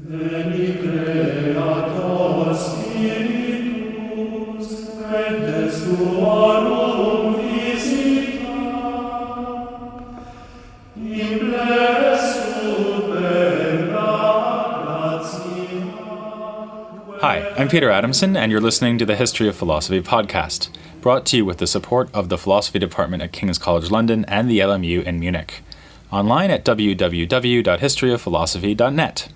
Veni Creator Spiritus, et des tuorum visita, implesut bella gratia. Hi, I'm Peter Adamson, and you're listening to the History of Philosophy podcast, brought to you with the support of the Philosophy Department at King's College London and the LMU in Munich. Online at www.historyofphilosophy.net.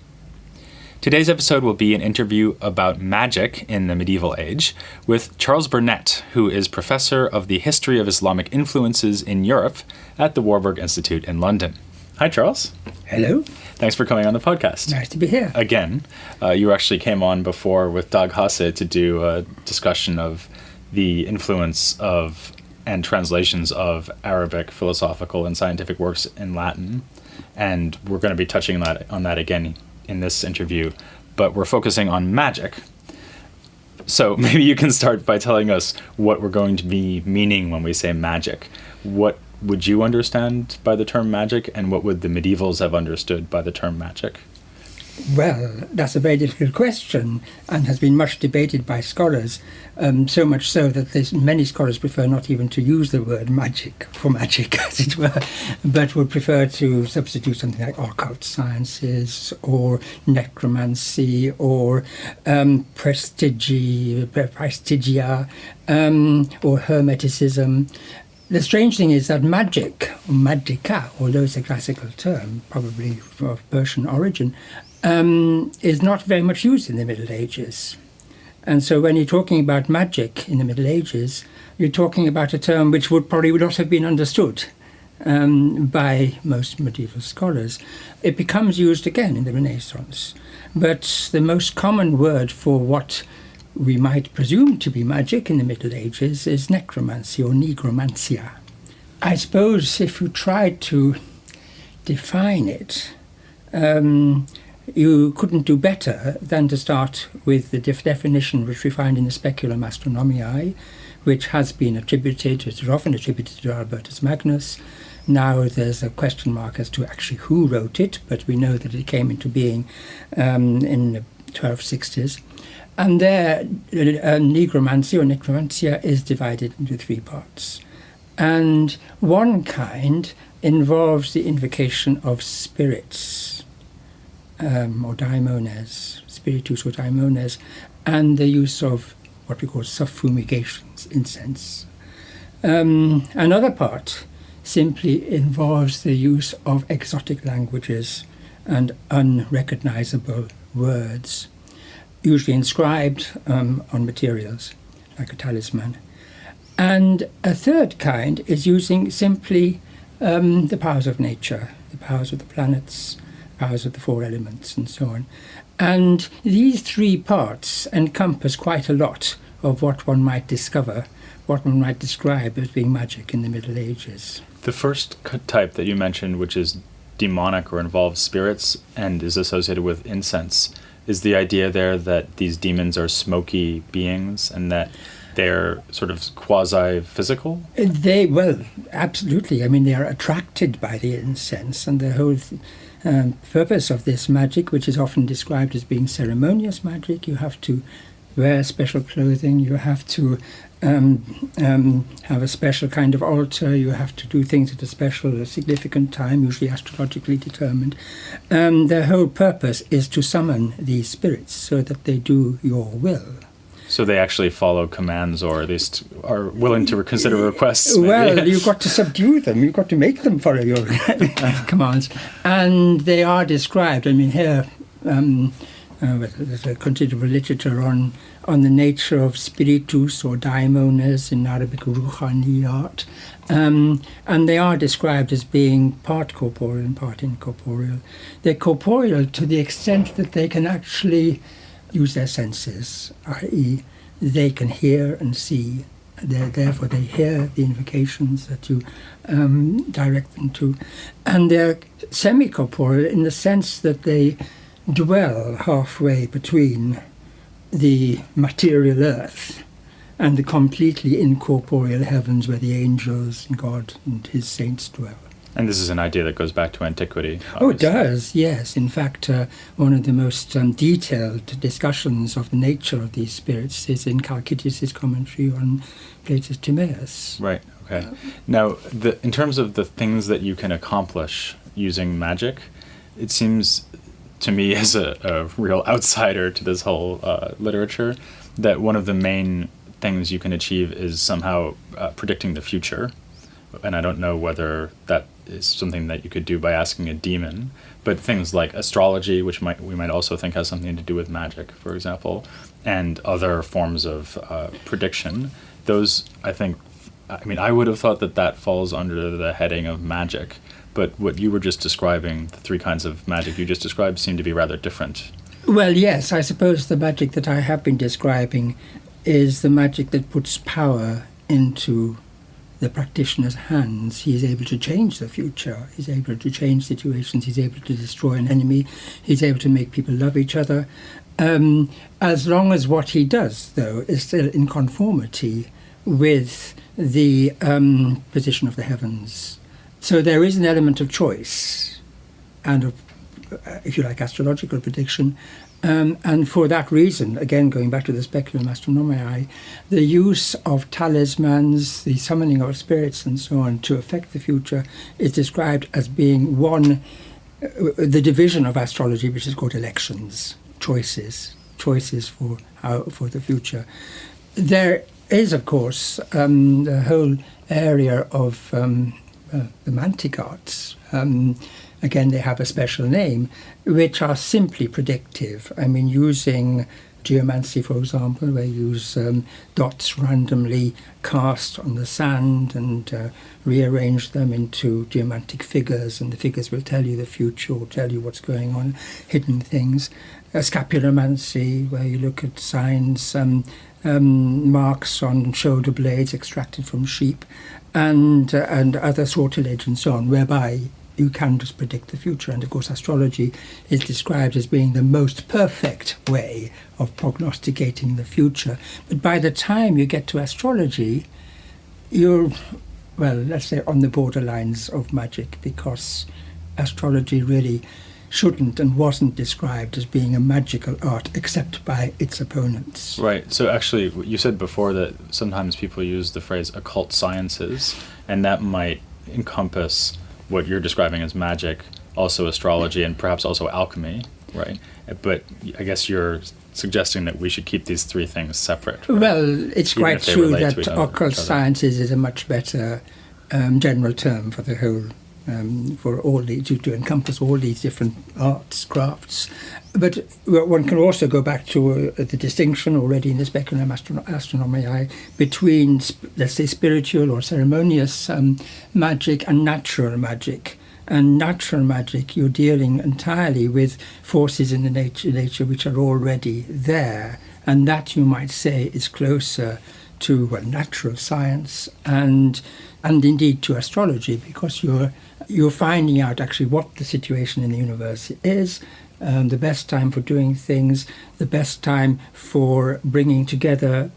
Today's episode will be an interview about magic in the medieval age with Charles Burnett, who is professor of the history of Islamic influences in Europe at the Warburg Institute in London. Hi, Charles. Hello. Thanks for coming on the podcast. Nice to be here. Again, you actually came on before with Dag Hasse to do a discussion of the influence of and translations of Arabic philosophical and scientific works in Latin. And we're going to be touching on that again in this interview, but we're focusing on magic. So maybe you can start by telling us what we're going to be meaning when we say magic. What would you understand by the term magic, and what would the medievals have understood by the term magic? Well, that's a very difficult question and has been much debated by scholars, so much so that many scholars prefer not even to use the word magic for magic, as it were, but would prefer to substitute something like occult sciences or necromancy or prestigia or hermeticism. The strange thing is that magic, or magica, although it's a classical term, probably of Persian origin, is not very much used in the Middle Ages. And so when you're talking about magic in the Middle Ages, you're talking about a term which would probably not have been understood by most medieval scholars. It becomes used again in the Renaissance. But the most common word for what we might presume to be magic in the Middle Ages is necromancy or nigromancia. I suppose if you tried to define it, you couldn't do better than to start with the definition which we find in the Speculum Astronomiae, which has been attributed, it is often attributed to Albertus Magnus. Now there's a question mark as to actually who wrote it, but we know that it came into being in the 1260s. And there, nigromancy or necromancia is divided into three parts. And one kind involves the invocation of spirits, or daimones, spiritus or daimones, and the use of what we call suffumigations, incense. Another part simply involves the use of exotic languages and unrecognizable words, usually inscribed on materials, like a talisman. And a third kind is using simply the powers of nature, the powers of the planets, powers of the four elements, and so on. And these three parts encompass quite a lot of what one might discover, what one might describe as being magic in the Middle Ages. The first type that you mentioned, which is demonic or involves spirits and is associated with incense, is the idea there that these demons are smoky beings and that they're sort of quasi-physical? Well, absolutely. I mean, they are attracted by the incense, and the whole purpose of this magic, which is often described as being ceremonious magic, you have to wear special clothing, you have to have a special kind of altar, you have to do things at a significant time, usually astrologically determined. Their whole purpose is to summon these spirits so that they do your will. So they actually follow commands, or at least are willing to consider requests. Maybe. Well, you've got to subdue them. You've got to make them follow your commands. And they are described. I mean, here there's a considerable literature on the nature of spiritus or daimones, in Arabic ruhaniyat. And they are described as being part corporeal and part incorporeal. They're corporeal to the extent that they can actually use their senses, i.e. they can hear and see. Therefore they hear the invocations that you direct them to. And they're semi-corporeal in the sense that they dwell halfway between the material earth and the completely incorporeal heavens where the angels and God and his saints dwell. And this is an idea that goes back to antiquity. Oh, it obviously. does, yes. In fact, one of the most detailed discussions of the nature of these spirits is in Chalcidius' commentary on Plato's Timaeus. Right. Okay. Now, in terms of the things that you can accomplish using magic, it seems to me, as a real outsider to this whole literature, that one of the main things you can achieve is somehow predicting the future. And I don't know whether that is something that you could do by asking a demon, but things like astrology, which we might also think has something to do with magic, for example, and other forms of prediction. Those, I would have thought that falls under the heading of magic, but what you were just describing, the three kinds of magic you just described, seem to be rather different. Well, yes, I suppose the magic that I have been describing is the magic that puts power into the practitioner's hands. He is able to change the future. He's able to change situations. He's able to destroy an enemy. He's able to make people love each other. As long as what he does, though, is still in conformity with the position of the heavens. So there is an element of choice and of, if you like, astrological prediction. And for that reason, again, going back to the Speculum Astronomiae, the use of talismans, the summoning of spirits and so on to affect the future is described as being the division of astrology, which is called elections, choices for the future. There is, of course, the whole area of the mantic arts. Again, they have a special name, which are simply predictive. I mean, using geomancy, for example, where you use dots randomly cast on the sand and rearrange them into geomantic figures, and the figures will tell you the future or tell you what's going on, hidden things. Scapulomancy, where you look at signs, marks on shoulder blades extracted from sheep, and other sortilege and so on, whereby you can just predict the future. And of course, astrology is described as being the most perfect way of prognosticating the future. But by the time you get to astrology, you're, well, let's say on the borderlines of magic, because astrology really shouldn't and wasn't described as being a magical art except by its opponents. Right. So actually, you said before that sometimes people use the phrase occult sciences, and that might encompass what you're describing as magic, also astrology, and perhaps also alchemy, right? But I guess you're suggesting that we should keep these three things separate. Right? Well, it's Even quite if they true relate that to occult each other. sciences is a much better general term for the whole, for all to encompass all these different arts, crafts. But one can also go back to the distinction already in the Speculum Astronomiae between, let's say, spiritual or ceremonious magic and natural magic. And natural magic, you're dealing entirely with forces in the nature which are already there. And that, you might say, is closer to natural science and indeed to astrology, because you're finding out actually what the situation in the universe is, the best time for doing things, the best time for bringing together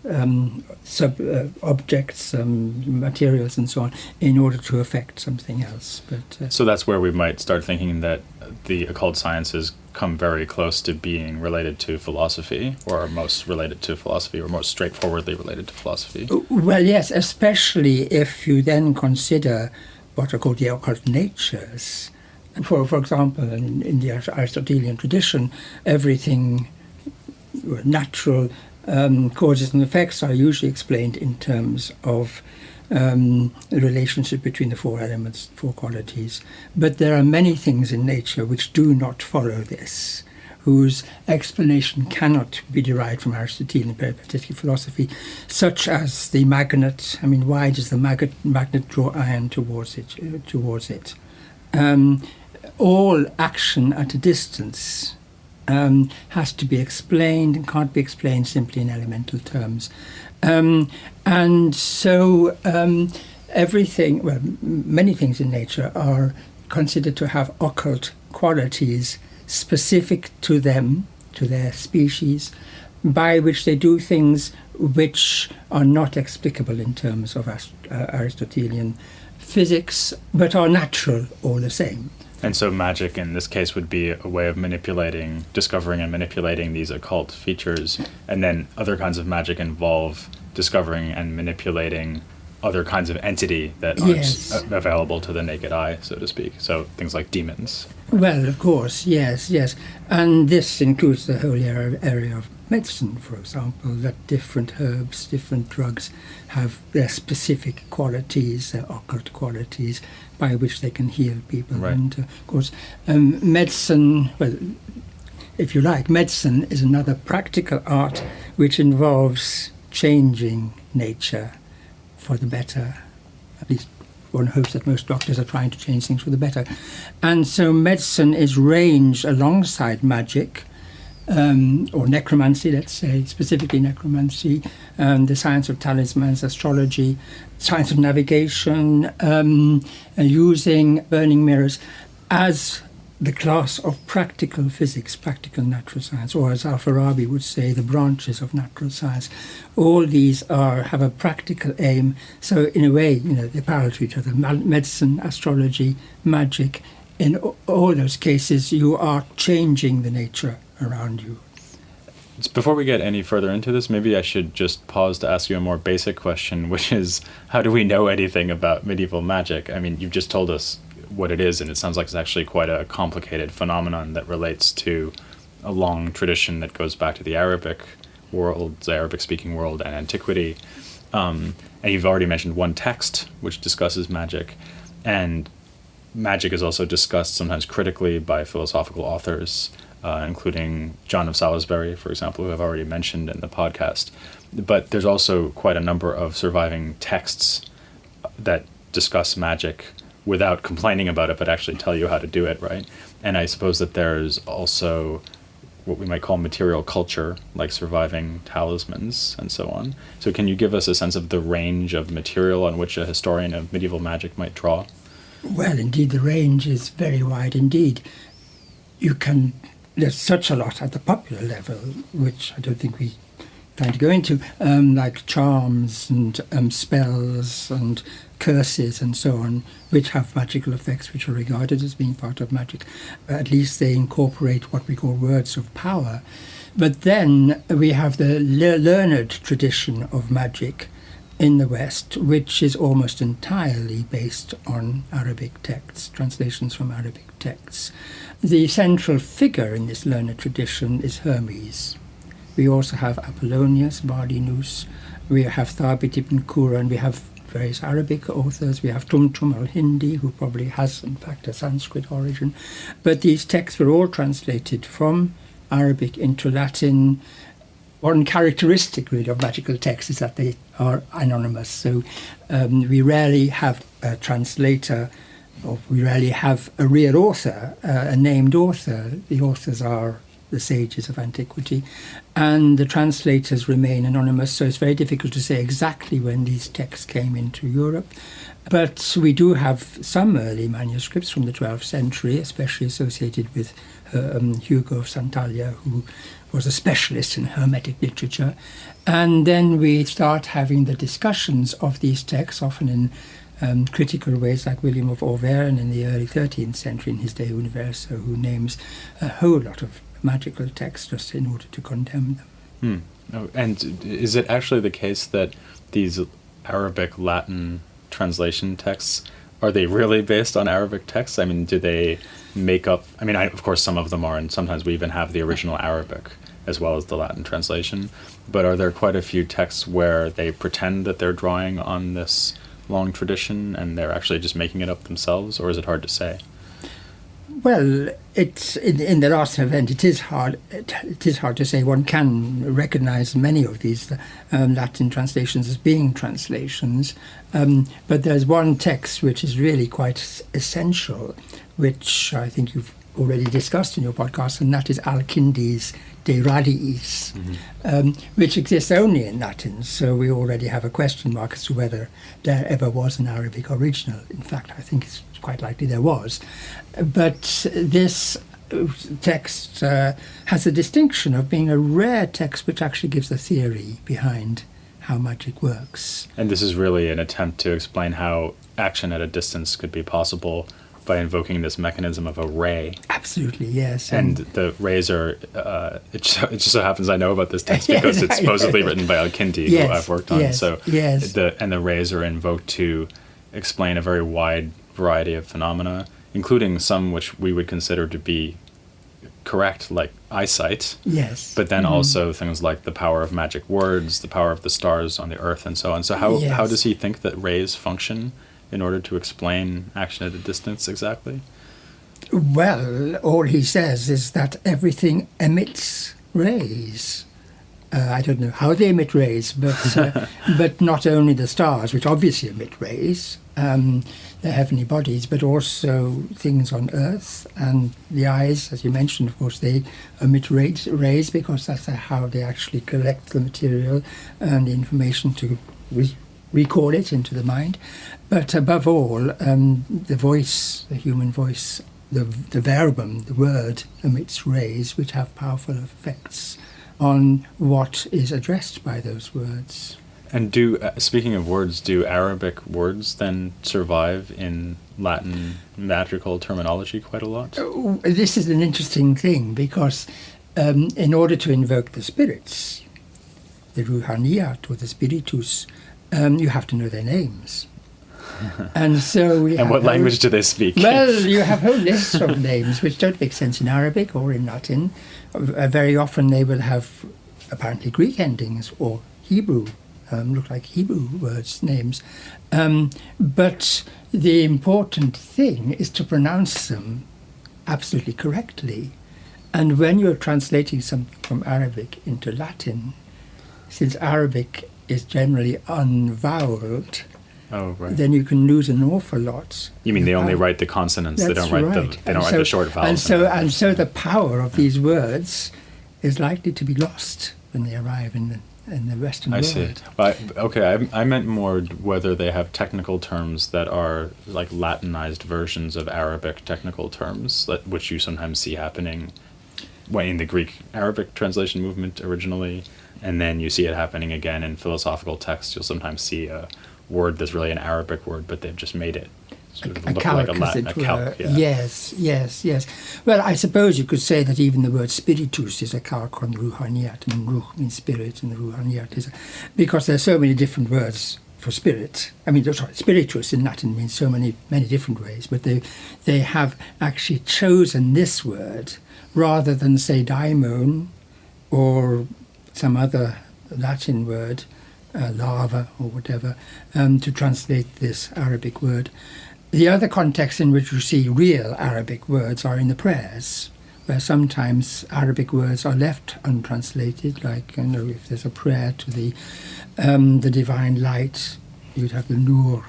objects, materials and so on, in order to affect something else. But So that's where we might start thinking that the occult sciences come very close to being related to philosophy, or are most related to philosophy, or most straightforwardly related to philosophy. Well, yes, especially if you then consider what are called the occult natures. For example, in the Aristotelian tradition, everything natural causes and effects are usually explained in terms of the relationship between the four elements, four qualities. But there are many things in nature which do not follow this, whose explanation cannot be derived from Aristotelian peripatetic philosophy, such as the magnet. I mean, why does the magnet draw iron towards it? All action at a distance has to be explained and can't be explained simply in elemental terms. And so everything, well, many things in nature are considered to have occult qualities specific to them, to their species, by which they do things which are not explicable in terms of Aristotelian physics, but are natural all the same. And so magic in this case would be a way of discovering and manipulating these occult features, and then other kinds of magic involve discovering and manipulating other kinds of entity that aren't Yes. available to the naked eye, so to speak. So things like demons. Well, of course, yes. And this includes the whole area of medicine, for example, that different herbs, different drugs have their specific qualities, their occult qualities, by which they can heal people. Right. And, of course, medicine, well, if you like, medicine is another practical art which involves changing nature for the better. At least one hopes that most doctors are trying to change things for the better. And so medicine is ranged alongside magic, or necromancy, let's say, specifically necromancy, the science of talismans, astrology, science of navigation, using burning mirrors as the class of practical physics, practical natural science, or as Al-Farabi would say, the branches of natural science. All these have a practical aim. So in a way, they're parallel to each other. Medicine, astrology, magic. In all those cases, you are changing the nature around you. Before we get any further into this, maybe I should just pause to ask you a more basic question, which is, how do we know anything about medieval magic? I mean, you've just told us what it is, and it sounds like it's actually quite a complicated phenomenon that relates to a long tradition that goes back to the Arabic world, the Arabic-speaking world, and antiquity. And you've already mentioned one text which discusses magic, and magic is also discussed sometimes critically by philosophical authors, including John of Salisbury, for example, who I've already mentioned in the podcast. But there's also quite a number of surviving texts that discuss magic without complaining about it, but actually tell you how to do it, right? And I suppose that there's also what we might call material culture, like surviving talismans and so on. So can you give us a sense of the range of material on which a historian of medieval magic might draw? Well, indeed, the range is very wide indeed. There's such a lot at the popular level, which I don't think we plan to go into, like charms and spells and curses and so on, which have magical effects, which are regarded as being part of magic. At least they incorporate what we call words of power. But then we have the learned tradition of magic in the West, which is almost entirely based on Arabic texts, translations from Arabic texts. The central figure in this learned tradition is Hermes. We also have Apollonius, Bardinus, we have Thabit ibn Qura, and we have various Arabic authors. We have Tumtum al-Hindi, who probably has, in fact, a Sanskrit origin. But these texts were all translated from Arabic into Latin. One characteristic, really, of magical texts is that they are anonymous. So we rarely have a translator, or we rarely have a real author, a named author. The authors are the sages of antiquity, and the translators remain anonymous, so it's very difficult to say exactly when these texts came into Europe. But we do have some early manuscripts from the 12th century, especially associated with Hugo of Santalia, who was a specialist in Hermetic literature. And then we start having the discussions of these texts, often in critical ways, like William of Auvergne in the early 13th century in his De Universo, who names a whole lot of magical texts just in order to condemn them. Oh, and is it actually the case that these Arabic Latin translation texts, are they really based on Arabic texts? I mean, do they make up, of course some of them are, and sometimes we even have the original Arabic as well as the Latin translation, but are there quite a few texts where they pretend that they're drawing on this long tradition and they're actually just making it up themselves, or is it hard to say? Well, it's in the last event. It is hard. It is hard to say. One can recognise many of these Latin translations as being translations, but there's one text which is really quite essential, which I think you've already discussed in your podcast, and that is Al-Kindi's De Radiis, which exists only in Latin. So we already have a question mark as to whether there ever was an Arabic original. In fact, I think it's quite likely there was. But this text has a distinction of being a rare text which actually gives a theory behind how magic works. And this is really an attempt to explain how action at a distance could be possible by invoking this mechanism of a ray. Absolutely, yes. And the rays are, it just so happens I know about this text because it's supposedly written by Al-Kindi, Yes, who I've worked on. yes, So yes. the rays are invoked to explain a very wide variety of phenomena, including some which we would consider to be correct, like eyesight. Yes. But then also things like the power of magic words, the power of the stars on the earth, and so on. So how Yes. does he think that rays function in order to explain action at a distance exactly? Well, all he says is that everything emits rays. I don't know how they emit rays, but but not only the stars, which obviously emit rays, they're heavenly bodies, but also things on Earth and the eyes, as you mentioned. Of course, they emit rays because that's how they actually collect the material and the information to recall it into the mind. But above all, the voice, the human voice, the verbum, the word, emits rays which have powerful effects on what is addressed by those words. And speaking of words, do Arabic words then survive in Latin magical terminology quite a lot? This is an interesting thing because in order to invoke the spirits, the ruhaniyat or the spiritus, you have to know their names. And so and what language do they speak? Well, you have whole lists of names which don't make sense in Arabic or in Latin. Very often they will have apparently Greek endings or Hebrew, look like Hebrew words, names. But the important thing is to pronounce them absolutely correctly. And when you're translating something from Arabic into Latin, since Arabic is generally unvoweled, oh, right. then you can lose an awful lot. You mean they only write the consonants? They don't write the short vowels. And so the power of these words is likely to be lost when they arrive in the Western world. I see. Well, I meant more whether they have technical terms that are like Latinized versions of Arabic technical terms, which you sometimes see happening in the Greek-Arabic translation movement originally, and then you see it happening again in philosophical texts. You'll sometimes see a word that's really an Arabic word, but they've just made it sort of look calque, like a calque. Yeah. Yes. Well, I suppose you could say that even the word spiritus is a calque on ruhaniyat, and ruh means spirit, and the ruhaniyat is because there are so many different words for spirit. I mean, sorry, spiritus in Latin means so many different ways, but they have actually chosen this word rather than say daimon or some other Latin word, lava or whatever, to translate this Arabic word. The other context in which you see real Arabic words are in the prayers, where sometimes Arabic words are left untranslated, like if there's a prayer to the divine light, you'd have the nur,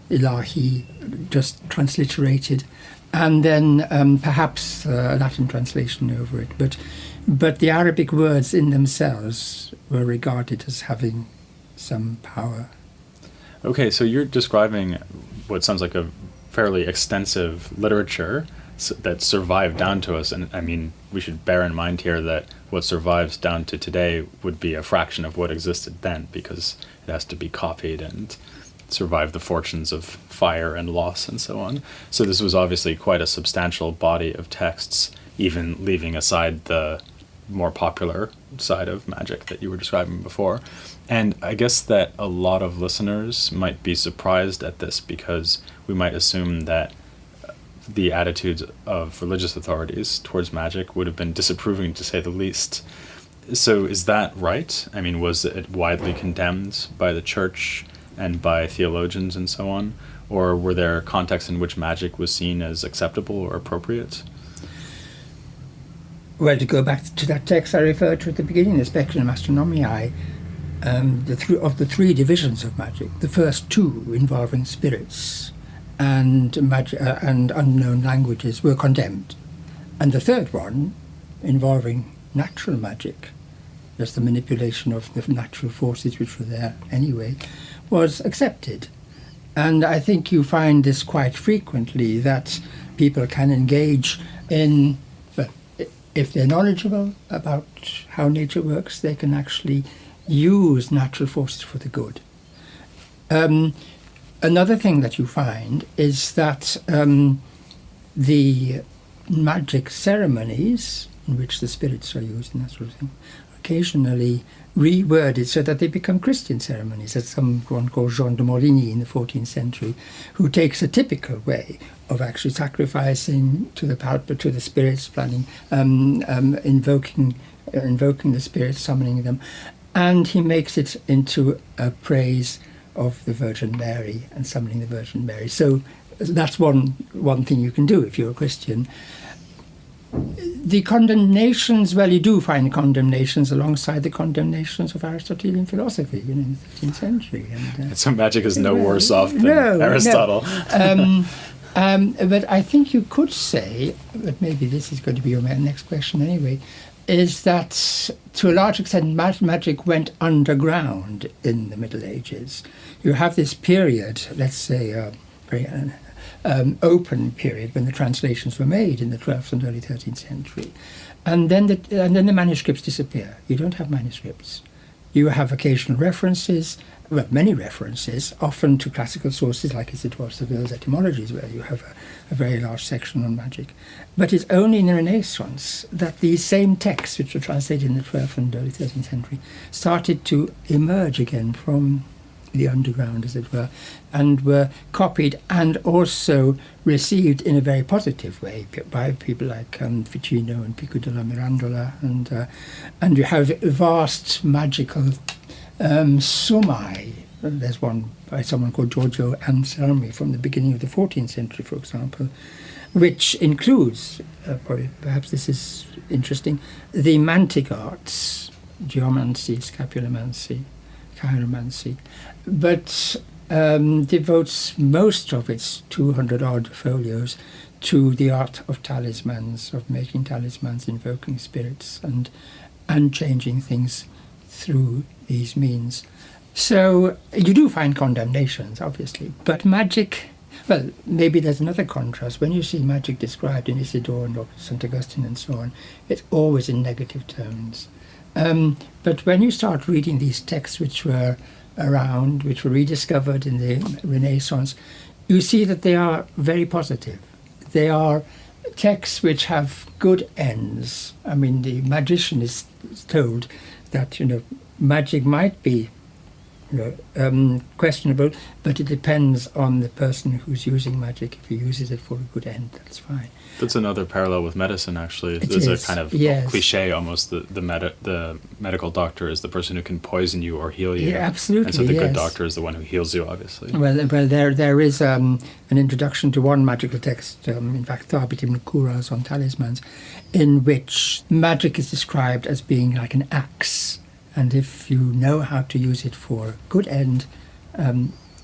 ilahi, just transliterated, and then perhaps a Latin translation over it. But the Arabic words in themselves were regarded as having some power. Okay, so you're describing what sounds like a fairly extensive literature that survived down to us. And I mean, we should bear in mind here that what survives down to today would be a fraction of what existed then, because it has to be copied and survive the fortunes of fire and loss and so on. So this was obviously quite a substantial body of texts, even leaving aside the more popular side of magic that you were describing before. And I guess that a lot of listeners might be surprised at this because we might assume that the attitudes of religious authorities towards magic would have been disapproving, to say the least. So is that right? I mean, was it widely condemned by the church and by theologians and so on? Or were there contexts in which magic was seen as acceptable or appropriate? Well, to go back to that text I referred to at the beginning, the Speculum Astronomiae, of the three divisions of magic, the first two involving spirits and unknown languages were condemned. And the third one, involving natural magic, just the manipulation of the natural forces which were there anyway, was accepted. And I think you find this quite frequently, that people can engage in, well, if they're knowledgeable about how nature works, they can actually use natural forces for the good. Another thing that you find is that the magic ceremonies in which the spirits are used and that sort of thing, occasionally reworded so that they become Christian ceremonies, as someone called Jean de Morigny in the 14th century, who takes a typical way of actually sacrificing to the spirits, planning, invoking the spirits, summoning them, and he makes it into a praise of the Virgin Mary and summoning the Virgin Mary. So that's one thing you can do if you're a Christian. The condemnations, well, you do find condemnations alongside the condemnations of Aristotelian philosophy, in the 13th century. And, so magic is no worse off than no, Aristotle. No. But I think you could say, but maybe this is going to be your next question anyway, is that to a large extent magic went underground in the Middle Ages. You have this period, let's say a very open period when the translations were made in the 12th and early 13th century. And then the manuscripts disappear. You don't have manuscripts. You have occasional references, well, many references, often to classical sources like Isidore Seville's Etymologies, where you have a very large section on magic. But it's only in the Renaissance that these same texts, which were translated in the 12th and early 13th century, started to emerge again from the underground, as it were, and were copied and also received in a very positive way by people like Ficino and Pico della Mirandola, and you have vast magical sumai. There's one by someone called Giorgio Anselmi from the beginning of the 14th century, for example, which includes, perhaps this is interesting, the mantic arts, geomancy, scapulomancy, chiromancy, but devotes most of its 200-odd folios to the art of talismans, of making talismans, invoking spirits, and changing things through these means. So you do find condemnations, obviously, but magic, well, maybe there's another contrast. When you see magic described in Isidore and St. Augustine and so on, it's always in negative terms. But when you start reading these texts which were around, which were rediscovered in the Renaissance, you see that they are very positive. They are texts which have good ends. I mean, the magician is told that, magic might be questionable, but it depends on the person who's using magic. If he uses it for a good end, that's fine. That's another parallel with medicine, actually. It There's is, a kind of yes. cliche almost. The medical doctor is the person who can poison you or heal you. Yeah, absolutely. And so the good yes. doctor is the one who heals you, obviously. Well, there is an introduction to one magical text, in fact, Tharbitim Kuras on talismans, in which magic is described as being like an axe. And if you know how to use it for a good end,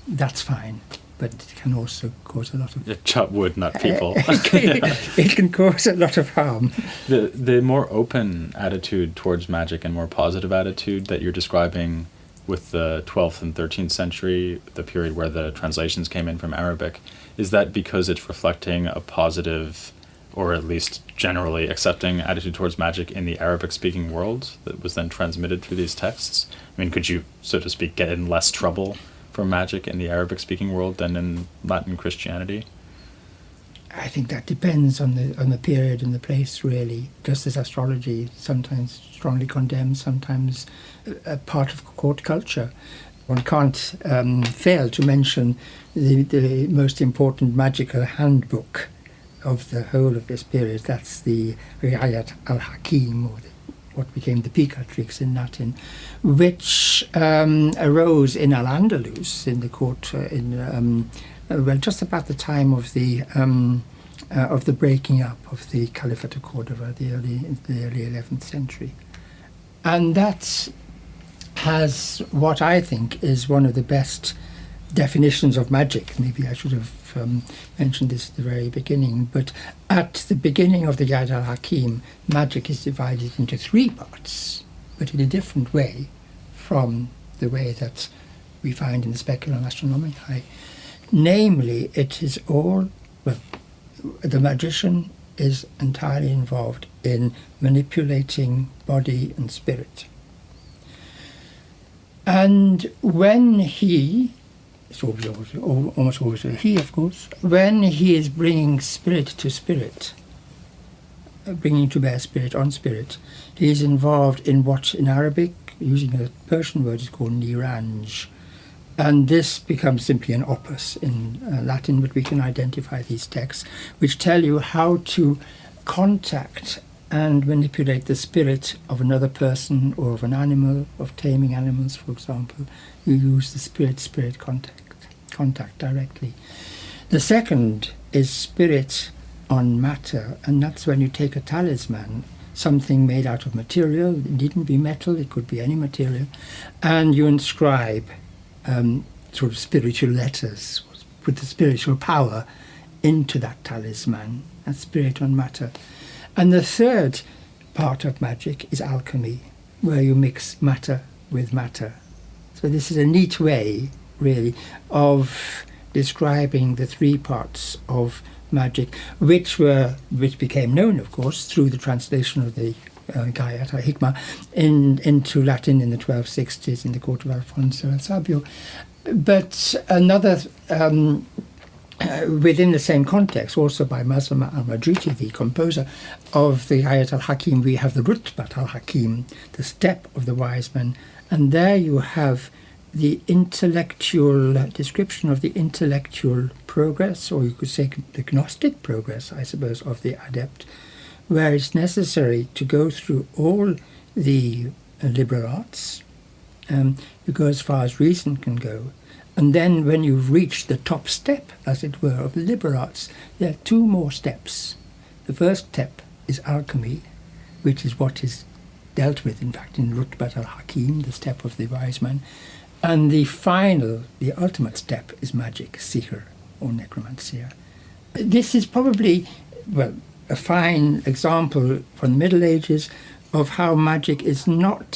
that's fine. But it can also cause a lot of... Yeah, chop wood, not people. It can cause a lot of harm. The more open attitude towards magic and more positive attitude that you're describing with the 12th and 13th century, the period where the translations came in from Arabic, is that because it's reflecting a positive, or at least generally accepting attitude towards magic in the Arabic-speaking world that was then transmitted through these texts? I mean, could you, so to speak, get in less trouble for magic in the Arabic-speaking world than in Latin Christianity? I think that depends on the period and the place, really. Just as astrology sometimes strongly condemned, sometimes a part of court culture. One can't fail to mention the most important magical handbook of the whole of this period. That's the Riayat al-Hakim, or what became the Picatrix in Latin, which arose in Al-Andalus, in the court, just about the time of the breaking up of the Caliphate of Cordova, the early 11th century. And that has what I think is one of the best definitions of magic. Maybe I should have mentioned this at the very beginning, but at the beginning of the Yad al-Hakim, magic is divided into three parts, but in a different way from the way that we find in the Speculum Astronomicae. Namely, it is all, well, the magician is entirely involved in manipulating body and spirit. And when he, it's almost always a he, of course, when he is bringing spirit to spirit, bringing to bear spirit on spirit, he is involved in what in Arabic, using a Persian word, is called niranj. And this becomes simply an opus in Latin, but we can identify these texts which tell you how to contact and manipulate the spirit of another person or of an animal, of taming animals, for example. You use the spirit-spirit contact directly. The second is spirit on matter, and that's when you take a talisman, something made out of material. It needn't be metal, it could be any material, and you inscribe sort of spiritual letters, put the spiritual power into that talisman, that spirit on matter. And the third part of magic is alchemy, where you mix matter with matter. So this is a neat way, really, of describing the three parts of magic, which became known, of course, through the translation of the Gayat al-Hikmah into Latin in the 1260s in the court of Alfonso el Sabio. But another, within the same context, also by Maslama al-Madriti, the composer of the Gayat al-Hakim, we have the Rutbat al-Hakim, the step of the wise man, and there you have the intellectual description of the intellectual progress, or you could say the Gnostic progress, I suppose, of the adept, where it's necessary to go through all the liberal arts. You go as far as reason can go. And then when you've reached the top step, as it were, of the liberal arts, there are two more steps. The first step is alchemy, which is what is dealt with, in fact, in Rutbat al-Hakim, the step of the wise man. And the ultimate step is magic, sihr, or necromancia. This is probably, well, a fine example from the Middle Ages of how magic is not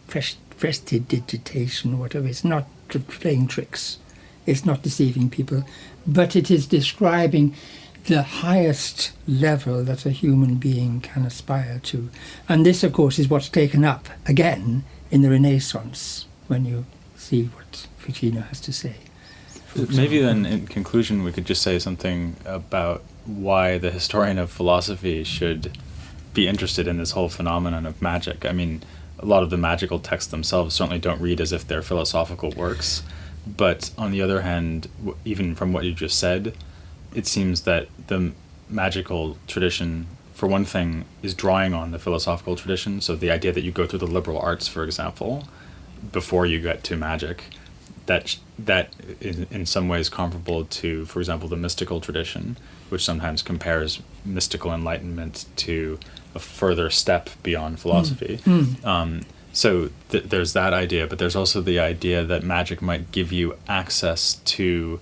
prestidigitation, whatever. It's not playing tricks. It's not deceiving people. But it is describing the highest level that a human being can aspire to. And this, of course, is what's taken up again in the Renaissance, when you see what Ficino has to say. Maybe then, in conclusion, we could just say something about why the historian of philosophy should be interested in this whole phenomenon of magic. I mean, a lot of the magical texts themselves certainly don't read as if they're philosophical works, but on the other hand, even from what you just said, it seems that the magical tradition, for one thing, is drawing on the philosophical tradition. So the idea that you go through the liberal arts, for example, before you get to magic, that is in some ways comparable to, for example, the mystical tradition, which sometimes compares mystical enlightenment to a further step beyond philosophy. So there's that idea, but there's also the idea that magic might give you access to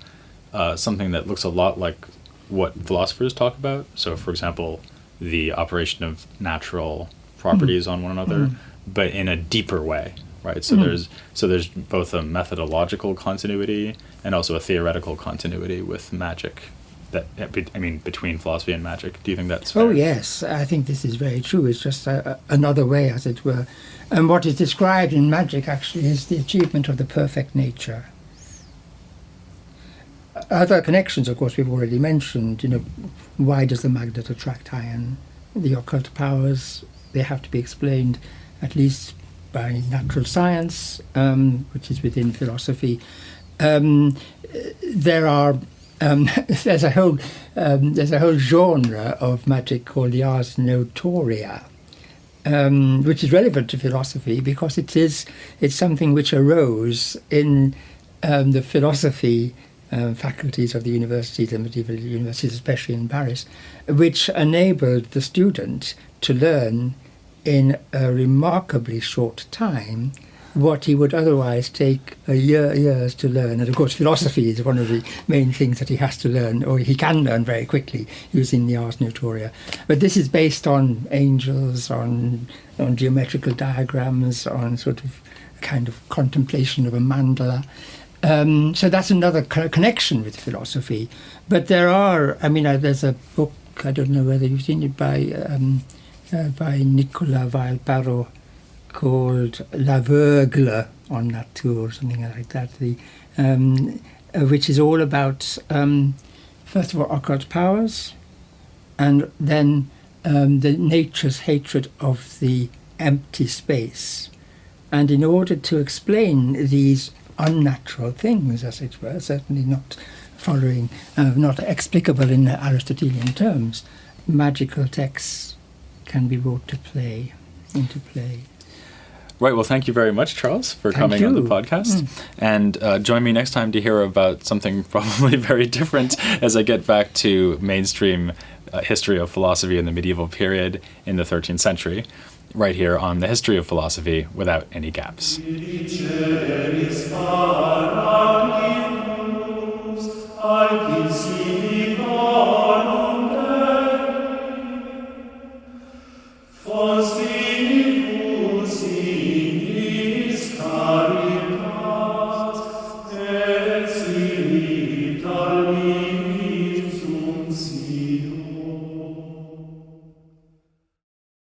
something that looks a lot like what philosophers talk about. So, for example, the operation of natural properties on one another, but in a deeper way, right? So there's both a methodological continuity and also a theoretical continuity with magic. Between philosophy and magic. Do you think that's fair? Oh, yes. I think this is very true. It's just another way, as it were. And what is described in magic, actually, is the achievement of the perfect nature. Other connections, of course, we've already mentioned. Why does the magnet attract iron? The occult powers, they have to be explained at least by natural science, which is within philosophy. There are there's a whole genre of magic called the ars notoria, which is relevant to philosophy because it's something which arose in the philosophy faculties of the universities, the medieval universities, especially in Paris, which enabled the student to learn in a remarkably short time what he would otherwise take years to learn. And of course philosophy is one of the main things that he has to learn, or he can learn very quickly using the ars notoria. But this is based on angels, on geometrical diagrams, on sort of kind of contemplation of a mandala. So that's another connection with philosophy. But there's a book, I don't know whether you've seen it, by Nicolas Weil-Barrot, called L'Aveugle on that tour or something like that. Which is all about first of all occult powers, and then the nature's hatred of the empty space. And in order to explain these unnatural things, as it were, certainly not following, not explicable in Aristotelian terms, magical texts can be brought into play. Right, well, thank you very much, Charles, for coming on the podcast. And join me next time to hear about something probably very different as I get back to mainstream history of philosophy in the medieval period in the 13th century, right here on The History of Philosophy Without Any Gaps. For